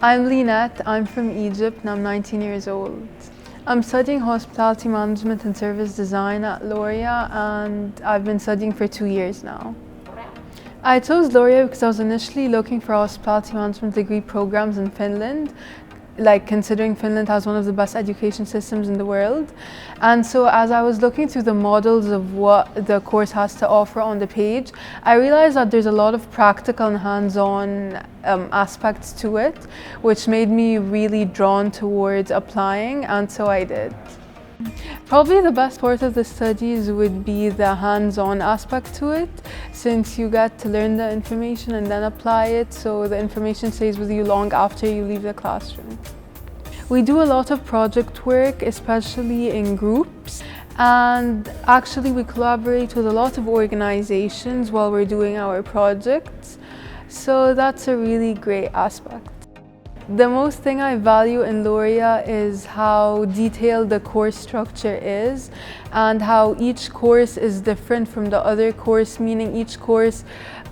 I'm Linette, I'm from Egypt and I'm 19 years old. I'm studying hospitality management and service design at Laurea, and I've been studying for 2 years now. I chose Laurea because I was initially looking for hospitality management degree programs in Finland, considering Finland has one of the best education systems in the world. And so as I was looking through the models of what the course has to offer on the page, I realized that there's a lot of practical and hands-on aspects to it, which made me really drawn towards applying, and so I did. Probably the best part of the studies would be the hands-on aspect to it, since you get to learn the information and then apply it, so the information stays with you long after you leave the classroom. We do a lot of project work, especially in groups, and actually we collaborate with a lot of organizations while we're doing our projects, so that's a really great aspect. The most thing I value in Laurea is how detailed the course structure is and how each course is different from the other course, meaning each course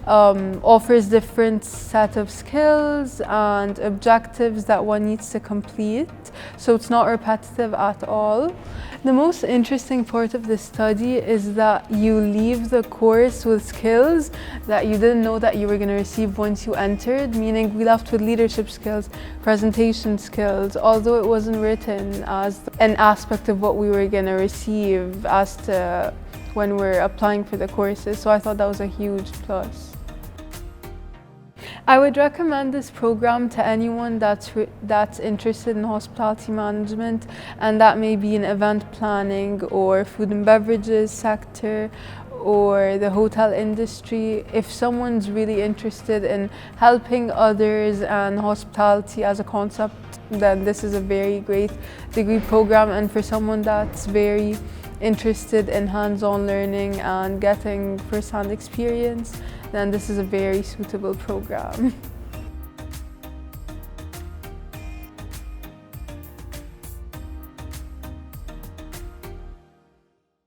offers different set of skills and objectives that one needs to complete, so it's not repetitive at all. The most interesting part of the study is that you leave the course with skills that you didn't know that you were going to receive once you entered, meaning we left with leadership skills, presentation skills, although it wasn't written as an aspect of what we were going to receive as to when we're applying for the courses, so I thought that was a huge plus. I would recommend this program to anyone that's interested in hospitality management, and that may be in event planning or food and beverages sector or the hotel industry. If someone's really interested in helping others and hospitality as a concept, then this is a very great degree program, and for someone that's very interested in hands-on learning and getting first-hand experience, then this is a very suitable program.